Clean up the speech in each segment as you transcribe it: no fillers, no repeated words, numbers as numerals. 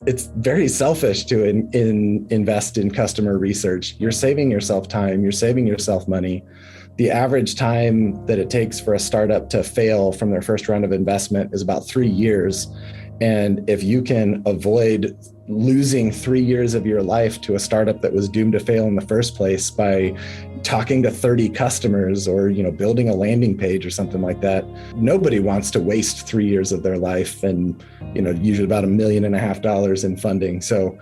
It's very selfish to invest in customer research. You're saving yourself time, you're saving yourself money. The average time that it takes for a startup to fail from their first round of investment is about 3 years. And if you can avoid losing 3 years of your life to a startup that was doomed to fail in the first place by talking to 30 customers or building a landing page or something like that, nobody wants to waste 3 years of their life and usually about $1.5 million in funding. So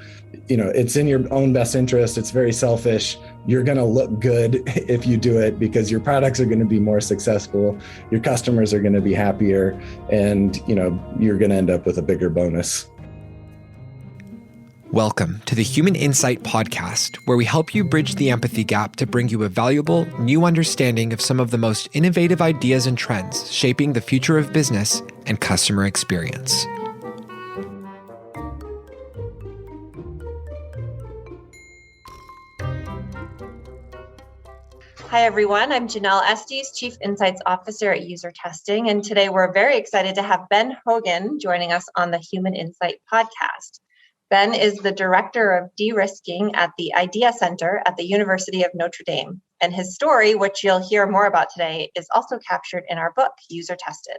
it's in your own best interest. It's very selfish. You're going to look good if you do it because your products are going to be more successful. Your customers are going to be happier, and you're going to end up with a bigger bonus. Welcome to the Human Insight Podcast, where we help you bridge the empathy gap to bring you a valuable, new understanding of some of the most innovative ideas and trends shaping the future of business and customer experience. Hi, everyone. I'm Janelle Estes, Chief Insights Officer at UserTesting, and today we're very excited to have Ben Hoggan joining us on the Human Insight Podcast. Ben is the Director of De-risking at the IDEA Center at the University of Notre Dame, and his story, which you'll hear more about today, is also captured in our book, User Tested.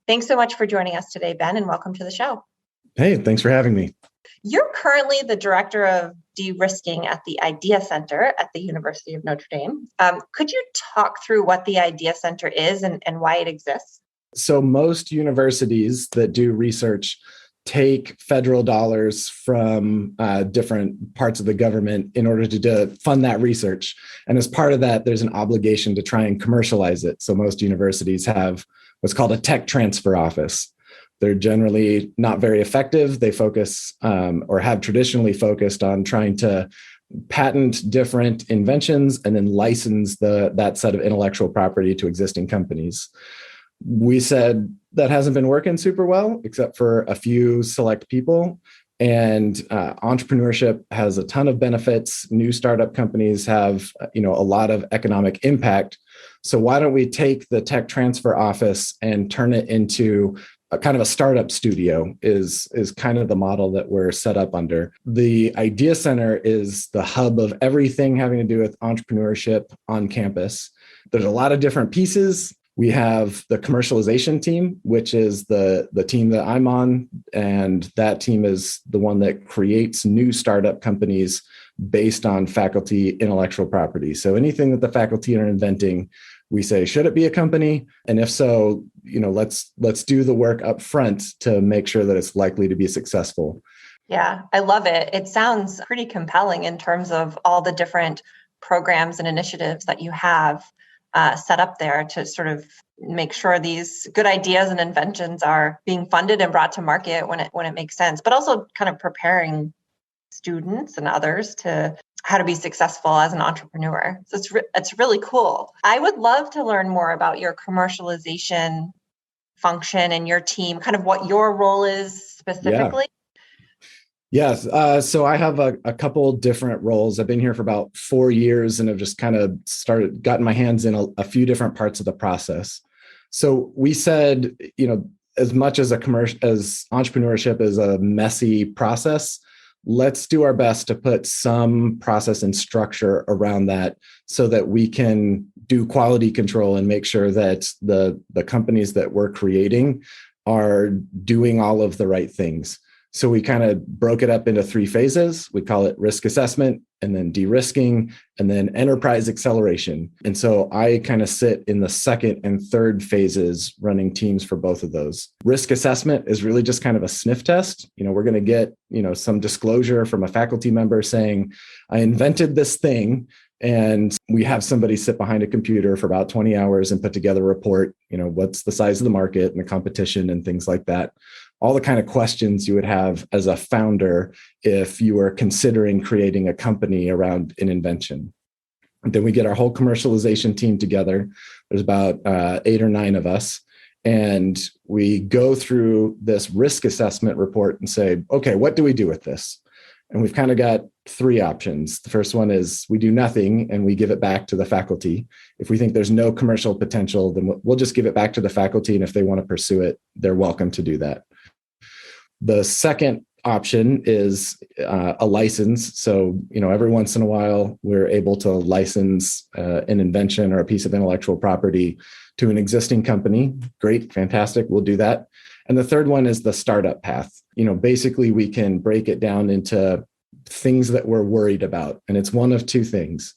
Thanks so much for joining us today, Ben, and welcome to the show. Hey, thanks for having me. You're currently the Director of De-risking at the IDEA Center at the University of Notre Dame. Could you talk through what the IDEA Center is and why it exists? So most universities that do research take federal dollars from different parts of the government in order to fund that research. And as part of that, there's an obligation to try and commercialize it. So most universities have what's called a tech transfer office. They're generally not very effective. They focus or have traditionally focused on trying to patent different inventions and then license that set of intellectual property to existing companies. We said that hasn't been working super well, except for a few select people. And entrepreneurship has a ton of benefits. New startup companies have a lot of economic impact. So why don't we take the tech transfer office and turn it into a kind of a startup studio is kind of the model that we're set up under. The IDEA Center is the hub of everything having to do with entrepreneurship on campus. There's a lot of different pieces. We have the commercialization team, which is the team that I'm on, and that team is the one that creates new startup companies based on faculty intellectual property. So anything that the faculty are inventing, we say, should it be a company? And if so, let's do the work up front to make sure that it's likely to be successful. Yeah, I love it. It sounds pretty compelling in terms of all the different programs and initiatives that you have set up there to sort of make sure these good ideas and inventions are being funded and brought to market when it makes sense, but also kind of preparing students and others to how to be successful as an entrepreneur. So it's really cool. I would love to learn more about your commercialization function and your team, kind of what your role is specifically. Yes. So I have a couple different roles. I've been here for about 4 years and have just kind of gotten my hands in a few different parts of the process. So we said, as much as as entrepreneurship is a messy process, let's do our best to put some process and structure around that so that we can do quality control and make sure that the companies that we're creating are doing all of the right things. So we kind of broke it up into 3 phases. We call it risk assessment, and then de-risking, and then enterprise acceleration. And so I kind of sit in the second and third phases running teams for both of those. Risk assessment is really just kind of a sniff test. We're going to get, some disclosure from a faculty member saying, I invented this thing. And we have somebody sit behind a computer for about 20 hours and put together a report, what's the size of the market and the competition and things like that. All the kind of questions you would have as a founder if you were considering creating a company around an invention. And then we get our whole commercialization team together. There's about 8 or 9 of us. And we go through this risk assessment report and say, okay, what do we do with this? And we've kind of got 3 options. The first one is we do nothing and we give it back to the faculty. If we think there's no commercial potential, then we'll just give it back to the faculty. And if they want to pursue it, they're welcome to do that. The second option is a license. So, every once in a while, we're able to license an invention or a piece of intellectual property to an existing company. Great, fantastic, we'll do that. And the third one is the startup path. Basically, we can break it down into things that we're worried about. And it's one of two things.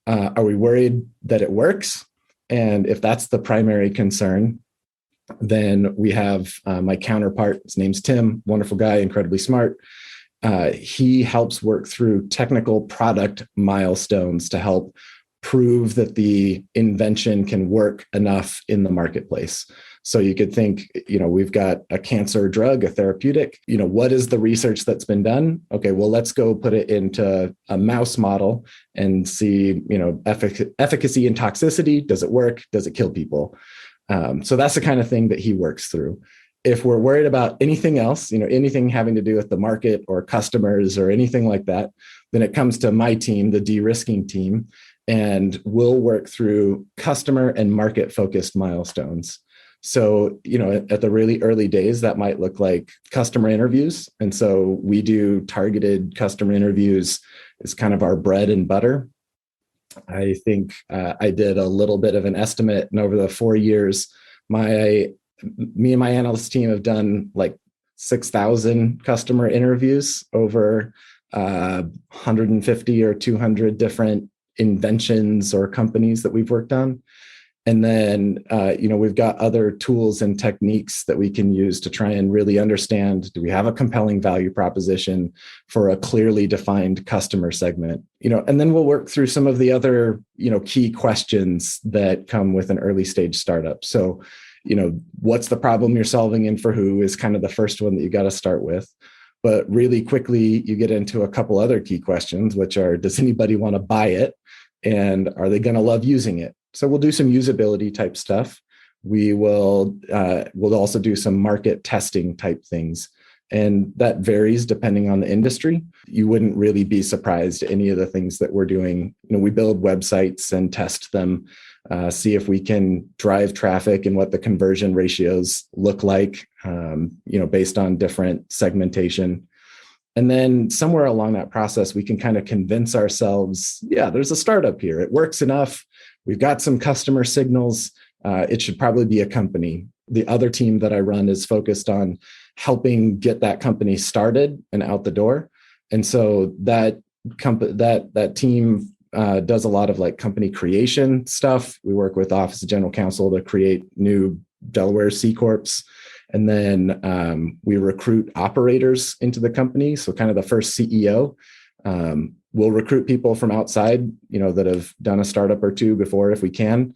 Are we worried that it works? And if that's the primary concern, then we have my counterpart. His name's Tim, wonderful guy, incredibly smart. He helps work through technical product milestones to help prove that the invention can work enough in the marketplace. So you could think, we've got a cancer drug, a therapeutic. What is the research that's been done? Okay, well, let's go put it into a mouse model and see, efficacy and toxicity. Does it work? Does it kill people? So that's the kind of thing that he works through. If we're worried about anything else, anything having to do with the market or customers or anything like that, then it comes to my team, the de-risking team, and we'll work through customer and market focused milestones. So, at the really early days, that might look like customer interviews. And so we do targeted customer interviews. It's kind of our bread and butter. I think I did a little bit of an estimate, and over the 4 years, me and my analyst team have done like 6,000 customer interviews over 150 or 200 different inventions or companies that we've worked on. And then, we've got other tools and techniques that we can use to try and really understand, do we have a compelling value proposition for a clearly defined customer segment? And then we'll work through some of the other, key questions that come with an early stage startup. So, what's the problem you're solving and for who is kind of the first one that you got to start with. But really quickly, you get into a couple other key questions, which are, does anybody want to buy it? And are they going to love using it? So we'll do some usability type stuff. We'll also do some market testing type things. And that varies depending on the industry. You wouldn't really be surprised at any of the things that we're doing. We build websites and test them, see if we can drive traffic and what the conversion ratios look like, based on different segmentation. And then somewhere along that process, we can kind of convince ourselves, yeah, there's a startup here. It works enough. We've got some customer signals. It should probably be a company. The other team that I run is focused on helping get that company started and out the door. And so that team does a lot of like company creation stuff. We work with Office of General Counsel to create new Delaware C Corps. And then we recruit operators into the company. So kind of the first CEO. We'll recruit people from outside, that have done a startup or two before if we can.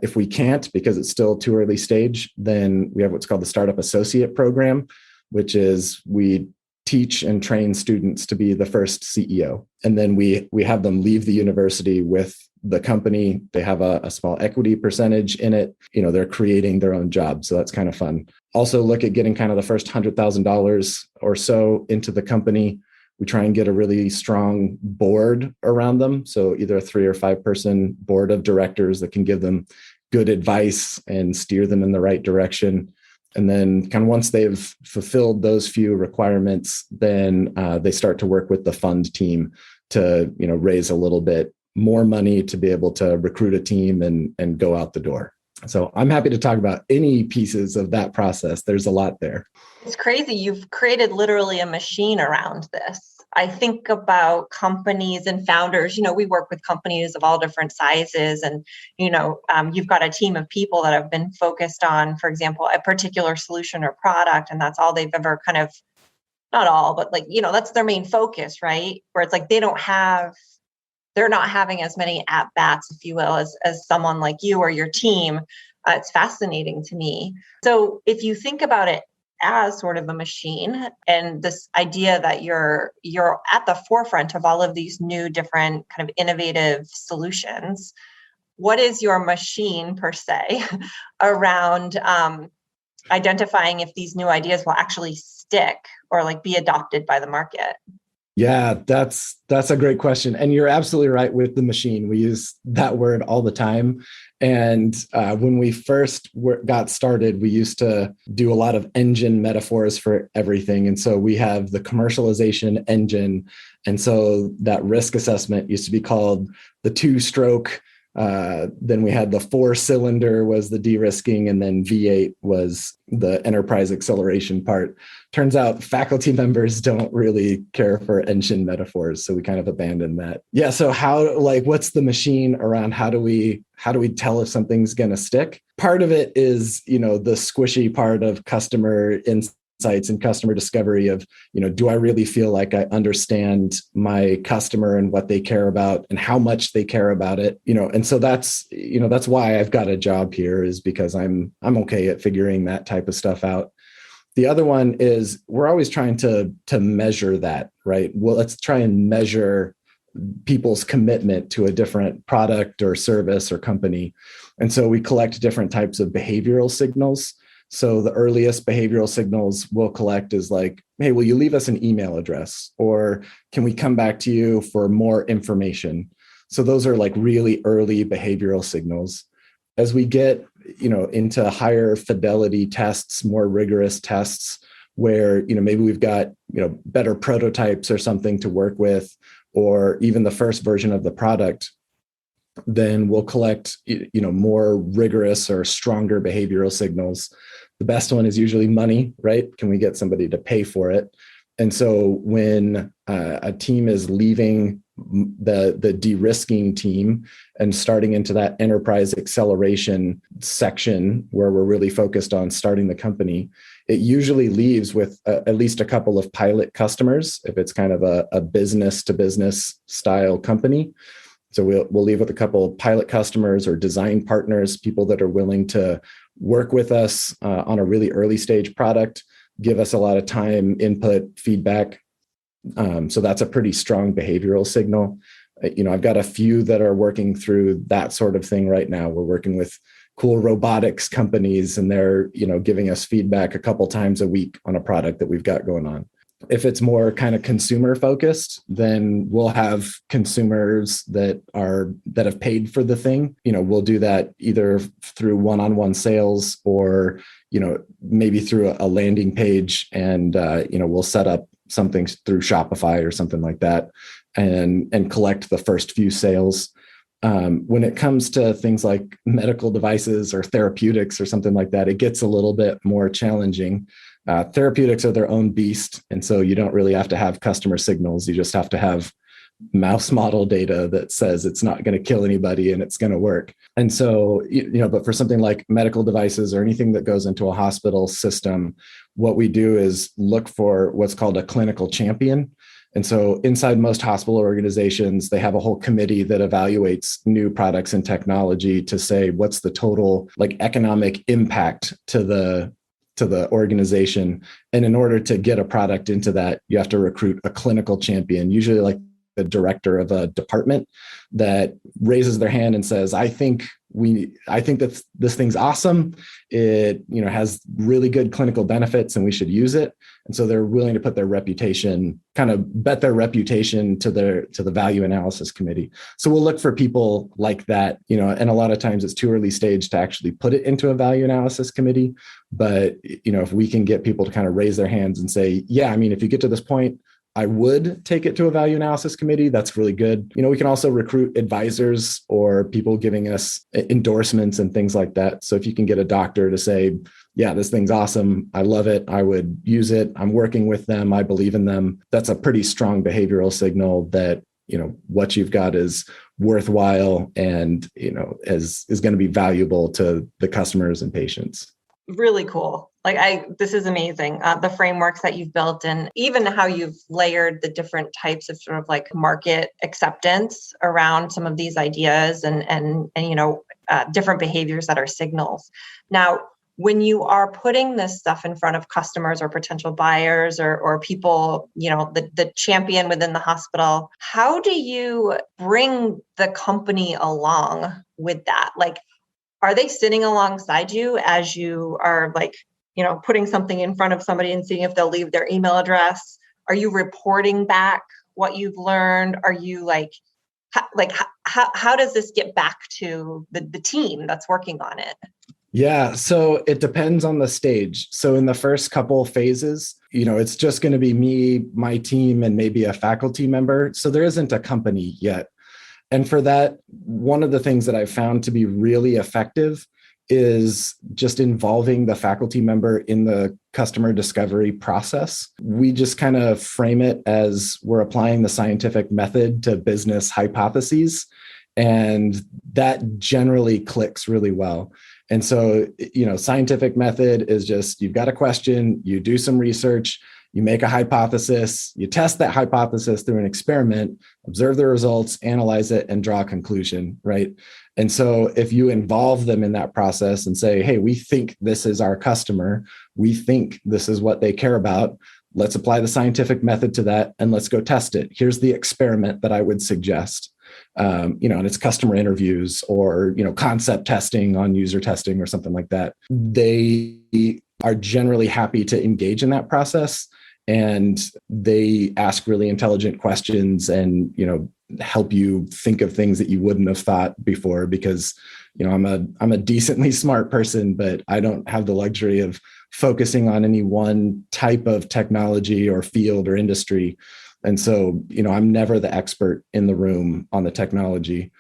If we can't, because it's still too early stage, then we have what's called the Startup Associate Program, which is we teach and train students to be the first CEO. And then we have them leave the university with the company. They have a small equity percentage in it. They're creating their own job. So that's kind of fun. Also look at getting kind of the first $100,000 or so into the company. We try and get a really strong board around them. So either a 3 or 5 person board of directors that can give them good advice and steer them in the right direction. And then kind of once they've fulfilled those few requirements, then they start to work with the fund team to, raise a little bit more money to be able to recruit a team and go out the door. So I'm happy to talk about any pieces of that process. There's a lot there. It's crazy. You've created literally a machine around this. I think about companies and founders. We work with companies of all different sizes, and you've got a team of people that have been focused on, for example, a particular solution or product, and that's all they've ever kind of, not all, but that's their main focus, right? Where it's like they're not having as many at bats, if you will, as someone like you or your team. It's fascinating to me. So if you think about it as sort of a machine, and this idea that you're at the forefront of all of these new different kind of innovative solutions, what is your machine per se around identifying if these new ideas will actually stick or like be adopted by the market? Yeah, that's a great question. And you're absolutely right with the machine. We use that word all the time. And when we first got started, we used to do a lot of engine metaphors for everything. And so we have the commercialization engine. And so that risk assessment used to be called the two-stroke. Then we had the four-cylinder was the de-risking, and then V8 was the enterprise acceleration part. Turns out faculty members don't really care for engine metaphors, so we kind of abandoned that. Yeah, so what's the machine around how do we tell if something's going to stick? Part of it is, the squishy part of customer insights and customer discovery of, do I really feel like I understand my customer and what they care about and how much they care about it? And so that's why I've got a job here, is because I'm okay at figuring that type of stuff out. The other one is we're always trying to measure that, right? Well, let's try and measure people's commitment to a different product or service or company. And so we collect different types of behavioral signals. So the earliest behavioral signals we'll collect is like, hey, will you leave us an email address? Or can we come back to you for more information? So those are like really early behavioral signals. As we get, into higher fidelity tests, more rigorous tests where, maybe we've got, better prototypes or something to work with, or even the first version of the product, then we'll collect, more rigorous or stronger behavioral signals. The best one is usually money, right? Can we get somebody to pay for it? And so when a team is leaving the de-risking team and starting into that enterprise acceleration section where we're really focused on starting the company, it usually leaves with at least a couple of pilot customers if it's kind of a business to business style company. So we'll leave with a couple of pilot customers or design partners, people that are willing to work with us on a really early stage product, give us a lot of time, input, feedback. So that's a pretty strong behavioral signal. I've got a few that are working through that sort of thing right now. We're working with cool robotics companies, and they're, giving us feedback a couple times a week on a product that we've got going on. If it's more kind of consumer focused, then we'll have consumers that have paid for the thing. We'll do that either through one-on-one sales or, maybe through a landing page, and, we'll set up something through Shopify or something like that and collect the first few sales. When it comes to things like medical devices or therapeutics or something like that, it gets a little bit more challenging. Therapeutics are their own beast. And so you don't really have to have customer signals. You just have to have mouse model data that says it's not going to kill anybody and it's going to work. And so, but for something like medical devices or anything that goes into a hospital system, what we do is look for what's called a clinical champion. And so inside most hospital organizations, they have a whole committee that evaluates new products and technology to say, what's the total economic impact to the organization. And in order to get a product into that, you have to recruit a clinical champion, usually the director of a department, that raises their hand and says, I think that this thing's awesome. It, has really good clinical benefits and we should use it. And so they're willing to put their reputation, kind of bet their reputation to the value analysis committee. So we'll look for people like that, and a lot of times it's too early stage to actually put it into a value analysis committee. But, if we can get people to kind of raise their hands and say, yeah, if you get to this point, I would take it to a value analysis committee. That's really good. We can also recruit advisors or people giving us endorsements and things like that. So if you can get a doctor to say, yeah, this thing's awesome, I love it, I would use it, I'm working with them, I believe in them, that's a pretty strong behavioral signal that, what you've got is worthwhile and, is going to be valuable to the customers and patients. Really cool. This is amazing. The frameworks that you've built and even how you've layered the different types of sort of market acceptance around some of these ideas and different behaviors that are signals. Now, when you are putting this stuff in front of customers or potential buyers or people, the champion within the hospital, how do you bring the company along with that? Are they sitting alongside you as you are putting something in front of somebody and seeing if they'll leave their email address? Are you reporting back what you've learned? Are you how does this get back to the team that's working on it? Yeah, so it depends on the stage. So in the first couple phases, it's just going to be me, my team, and maybe a faculty member. So there isn't a company yet. And for that, one of the things that I've found to be really effective is just involving the faculty member in the customer discovery process. We just kind of frame it as we're applying the scientific method to business hypotheses. And that generally clicks really well. And so, scientific method is just, you've got a question, you do some research, you make a hypothesis, you test that hypothesis through an experiment, observe the results, analyze it, and draw a conclusion, right? And so if you involve them in that process and say, hey, we think this is our customer, we think this is what they care about, let's apply the scientific method to that and let's go test it. Here's the experiment that I would suggest. And it's customer interviews or, concept testing on UserTesting or something like that. They are generally happy to engage in that process, and they ask really intelligent questions and, help you think of things that you wouldn't have thought before, because, I'm a decently smart person, but I don't have the luxury of focusing on any one type of technology or field or industry. And so, I'm never the expert in the room on the technology.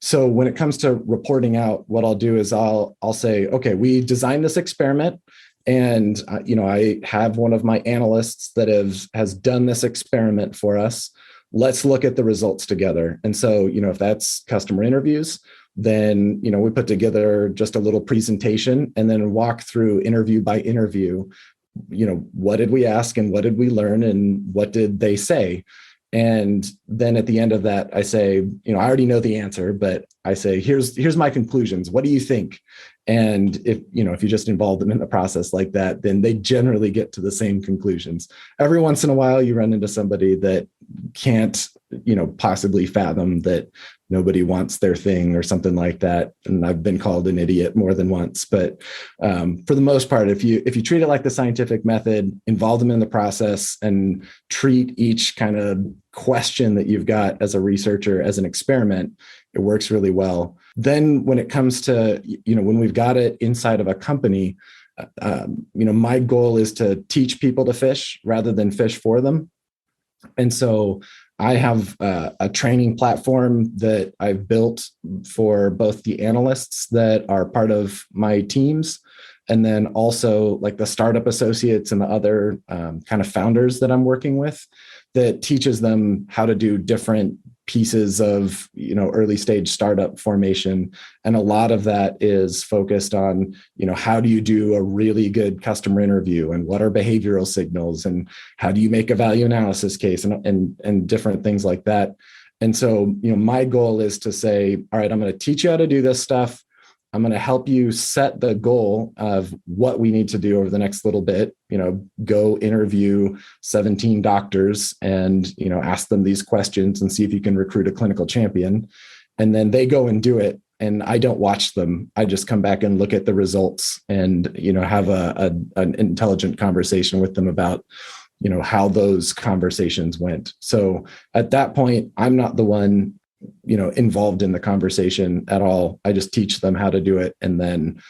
So when it comes to reporting out, what I'll do is I'll say, okay, we designed this experiment, and I have one of my analysts that has done this experiment for us. Let's look at the results together. And so, if that's customer interviews, then, we put together just a little presentation and then walk through interview by interview. What did we ask and what did we learn and what did they say? And then at the end of that, I say, I already know the answer, but I say, here's my conclusions. What do you think? And if you just involve them in the process like that, then they generally get to the same conclusions. Every once in a while, you run into somebody that can't, possibly fathom that nobody wants their thing or something like that. And I've been called an idiot more than once. But for the most part, if you treat it like the scientific method, involve them in the process, and treat each kind of question that you've got as a researcher as an experiment, it works really well. Then when it comes to, when we've got it inside of a company, my goal is to teach people to fish rather than fish for them. And so I have a training platform that I've built for both the analysts that are part of my teams, and then also like the startup associates and the other kind of founders that I'm working with, that teaches them how to do different pieces of, early stage startup formation. And a lot of that is focused on, how do you do a really good customer interview, and what are behavioral signals, and how do you make a value analysis case, and different things like that. And so, my goal is to say, all right, I'm going to teach you how to do this stuff. I'm going to help you set the goal of what we need to do over the next little bit, go interview 17 doctors and, ask them these questions and see if you can recruit a clinical champion. And then they go and do it. And I don't watch them. I just come back and look at the results and, have an intelligent conversation with them about, how those conversations went. So at that point, I'm not the one involved in the conversation at all. I just teach them how to do it and then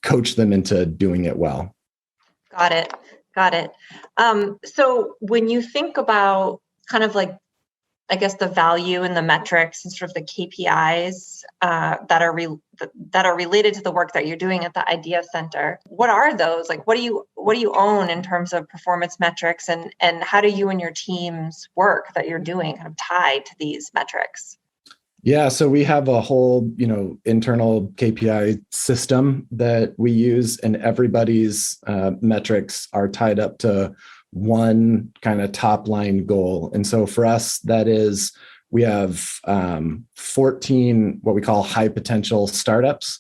coach them into doing it well. Got it. So when you think about kind of like, I guess, the value and the metrics and sort of the KPIs that are related to the work that you're doing at the IDEA Center, what are those? Like, what do you own in terms of performance metrics, and how do you and your teams work that you're doing kind of tied to these metrics? Yeah, so we have a whole, internal KPI system that we use, and everybody's metrics are tied up to one kind of top line goal. And so for us, that is, we have 14 what we call high potential startups.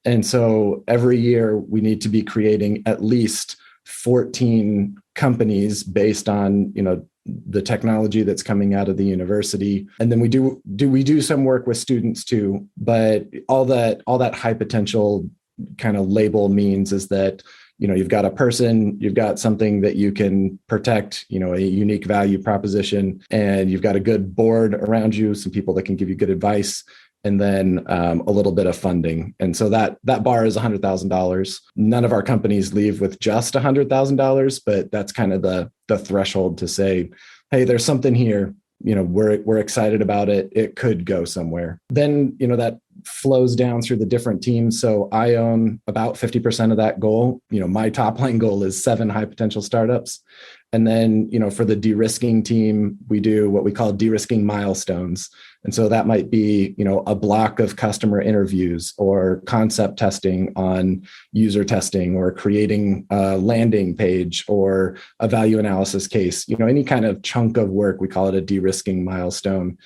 And so every year we need to be creating at least 14 companies based on, the technology that's coming out of the university. And then we do some work with students too, but all that high potential kind of label means is that, you've got a person, you've got something that you can protect, a unique value proposition, and you've got a good board around you, some people that can give you good advice, and then a little bit of funding. And so that bar is $100,000. None of our companies leave with just $100,000, but that's kind of the threshold to say, hey, there's something here. We're excited about it. It could go somewhere. Then, that flows down through the different teams. So I own about 50% of that goal. My top line goal is 7 high potential startups. And then, for the de-risking team, we do what we call de-risking milestones. And so that might be, a block of customer interviews or concept testing on user testing or creating a landing page or a value analysis case, any kind of chunk of work, we call it a de-risking milestone.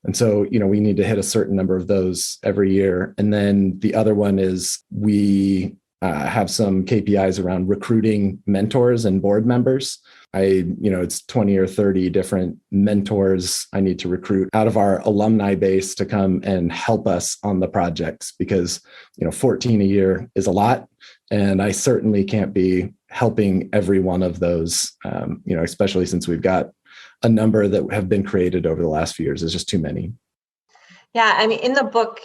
And so, we need to hit a certain number of those every year. And then the other one is we have some KPIs around recruiting mentors and board members. It's 20 or 30 different mentors I need to recruit out of our alumni base to come and help us on the projects because, 14 a year is a lot. And I certainly can't be helping every one of those, especially since we've got a number that have been created over the last few years. There's just too many. Yeah, I mean, in the book,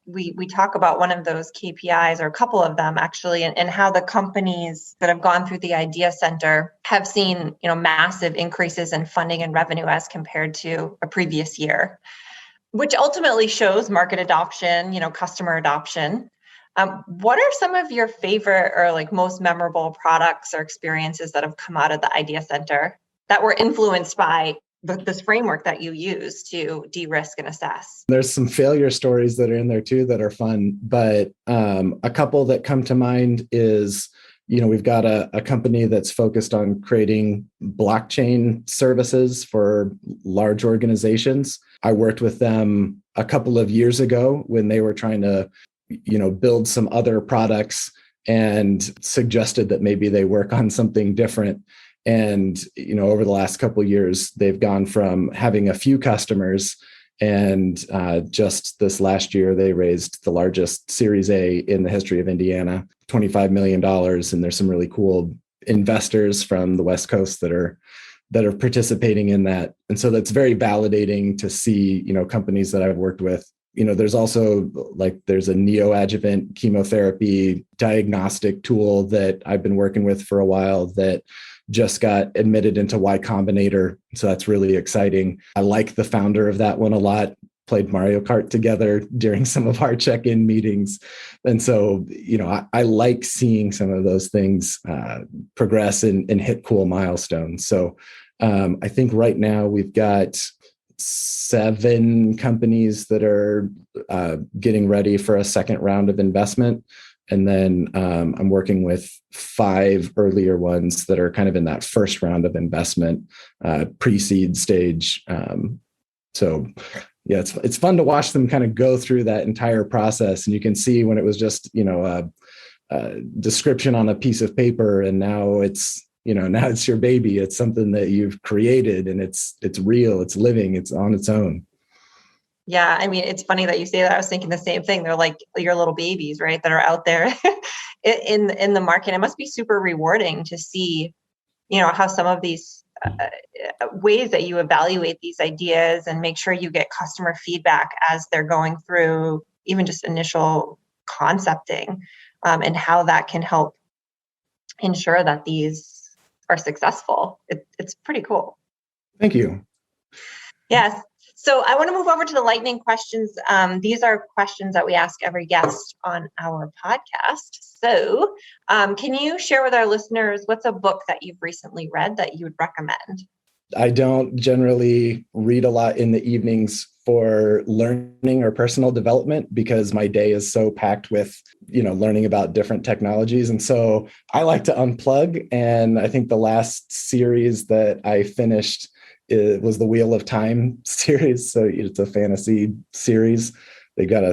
we talk about one of those KPIs, or a couple of them actually, and how the companies that have gone through the IDEA Center have seen, massive increases in funding and revenue as compared to a previous year, which ultimately shows market adoption, customer adoption. What are some of your favorite or most memorable products or experiences that have come out of the IDEA Center that were influenced by this framework that you use to de-risk and assess? There's some failure stories that are in there too that are fun, but a couple that come to mind is, we've got a company that's focused on creating blockchain services for large organizations. I worked with them a couple of years ago when they were trying to, build some other products and suggested that maybe they work on something different. And, over the last couple of years, they've gone from having a few customers, and just this last year, they raised the largest Series A in the history of Indiana, $25 million. And there's some really cool investors from the West Coast that are participating in that. And so that's very validating to see, companies that I've worked with. There's also there's a neoadjuvant chemotherapy diagnostic tool that I've been working with for a while that just got admitted into Y Combinator. So that's really exciting. I like the founder of that one a lot. Played Mario Kart together during some of our check-in meetings. And so, I like seeing some of those things progress and hit cool milestones. So I think right now we've got 7 companies that are getting ready for a second round of investment. And then I'm working with 5 earlier ones that are kind of in that first round of investment, pre-seed stage. So yeah, it's fun to watch them kind of go through that entire process. And you can see when it was just, a description on a piece of paper, and now it's your baby. It's something that you've created, and it's real, it's living, it's on its own. Yeah, I mean, it's funny that you say that. I was thinking the same thing. They're like your little babies, right, that are out there in the market. It must be super rewarding to see, how some of these ways that you evaluate these ideas and make sure you get customer feedback as they're going through even just initial concepting, and how that can help ensure that these are successful. It's pretty cool. Thank you. Yes. So I want to move over to the lightning questions. These are questions that we ask every guest on our podcast. So can you share with our listeners, what's a book that you've recently read that you would recommend? I don't generally read a lot in the evenings for learning or personal development because my day is so packed with, learning about different technologies. And so I like to unplug. And I think the last series that I finished it was the Wheel of Time series. So it's a fantasy series. They got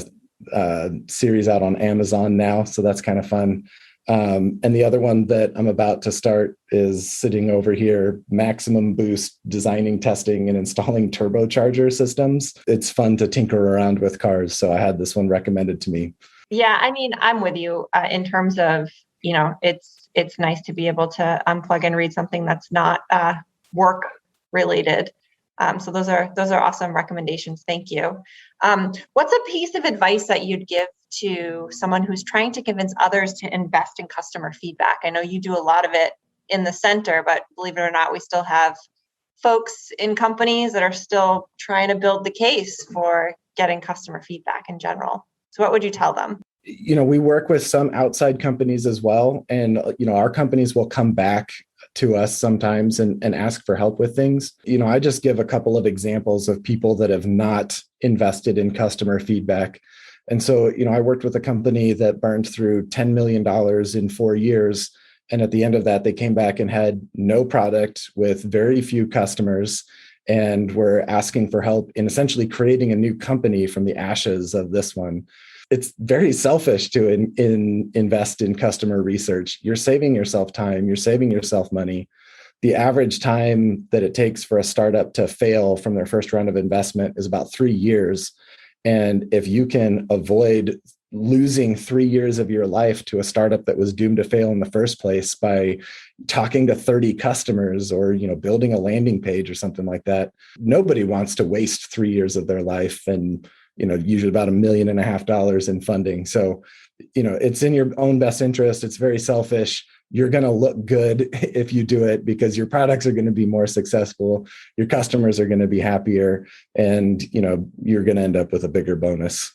a series out on Amazon now. So that's kind of fun. And the other one that I'm about to start is sitting over here, Maximum Boost, designing, testing, and installing turbocharger systems. It's fun to tinker around with cars. So I had this one recommended to me. Yeah, I mean, I'm with you in terms of, it's it's nice to be able to unplug and read something that's not work related. So those are awesome recommendations. Thank you. What's a piece of advice that you'd give to someone who's trying to convince others to invest in customer feedback? I know you do a lot of it in the center, but believe it or not, we still have folks in companies that are still trying to build the case for getting customer feedback in general. So what would you tell them? We work with some outside companies as well. And, our companies will come back to us sometimes and ask for help with things. I just give a couple of examples of people that have not invested in customer feedback. And so, I worked with a company that burned through $10 million in 4 years. And at the end of that, they came back and had no product with very few customers and were asking for help in essentially creating a new company from the ashes of this one. It's very selfish to invest in customer research. You're saving yourself time, you're saving yourself money. The average time that it takes for a startup to fail from their first round of investment is about 3 years. And if you can avoid losing 3 years of your life to a startup that was doomed to fail in the first place by talking to 30 customers or, building a landing page or something like that, nobody wants to waste 3 years of their life and, usually about $1.5 million in funding. So, it's in your own best interest. It's very selfish. You're going to look good if you do it because your products are going to be more successful. Your customers are going to be happier and, you're going to end up with a bigger bonus.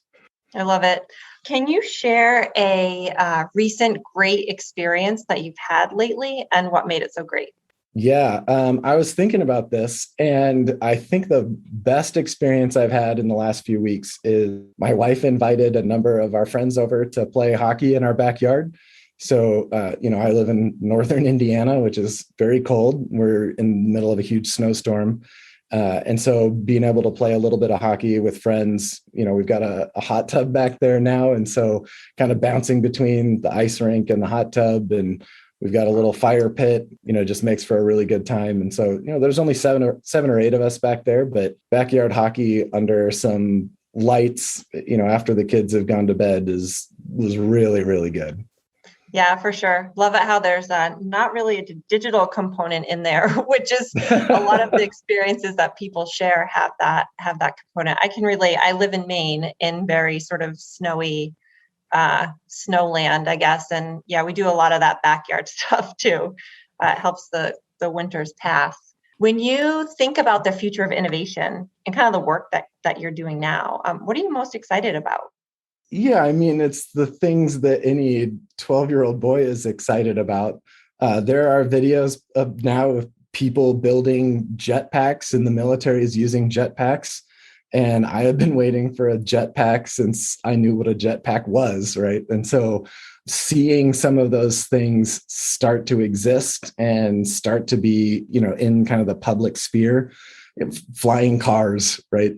I love it. Can you share a recent great experience that you've had lately and what made it so great? Yeah, I was thinking about this, and I think the best experience I've had in the last few weeks is my wife invited a number of our friends over to play hockey in our backyard. So, I live in northern Indiana, which is very cold. We're in the middle of a huge snowstorm. And so being able to play a little bit of hockey with friends, we've got a hot tub back there now. And so kind of bouncing between the ice rink and the hot tub, and we've got a little fire pit, just makes for a really good time. And so, there's only seven or eight of us back there, but backyard hockey under some lights, after the kids have gone to bed was really, really good. Yeah, for sure. Love it how there's not really a digital component in there, which is a lot of the experiences that people share have that component. I can relate. I live in Maine in very sort of snowy snowland, I guess. And yeah, we do a lot of that backyard stuff too. It helps the winters pass. When you think about the future of innovation and kind of the work that you're doing now, what are you most excited about? Yeah, it's the things that any 12-year-old boy is excited about. There are videos of people building jetpacks, and the military is using jetpacks. And I have been waiting for a jetpack since I knew what a jetpack was, right? And so seeing some of those things start to exist and start to be, in kind of the public sphere, flying cars, right?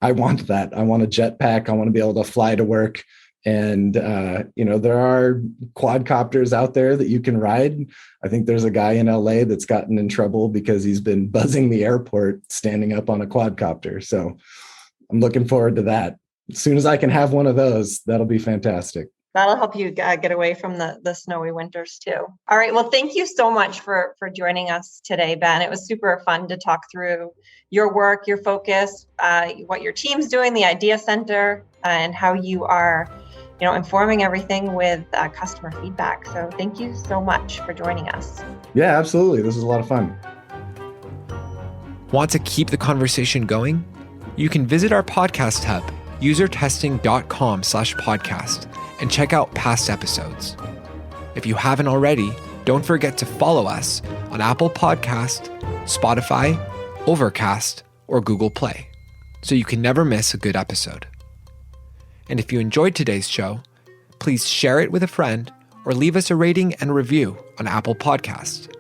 I want that. I want a jetpack. I want to be able to fly to work. And, there are quadcopters out there that you can ride. I think there's a guy in LA that's gotten in trouble because he's been buzzing the airport standing up on a quadcopter. So I'm looking forward to that. As soon as I can have one of those, that'll be fantastic. That'll help you get away from the snowy winters too. All right. Well, thank you so much for joining us today, Ben. It was super fun to talk through your work, your focus, what your team's doing, the IDEA Center, and how you are, informing everything with customer feedback. So thank you so much for joining us. Yeah, absolutely. This was a lot of fun. Want to keep the conversation going? You can visit our podcast hub, usertesting.com/podcast. and check out past episodes. If you haven't already, don't forget to follow us on Apple Podcast, Spotify, Overcast, or Google Play, so you can never miss a good episode. And if you enjoyed today's show, please share it with a friend or leave us a rating and review on Apple Podcast.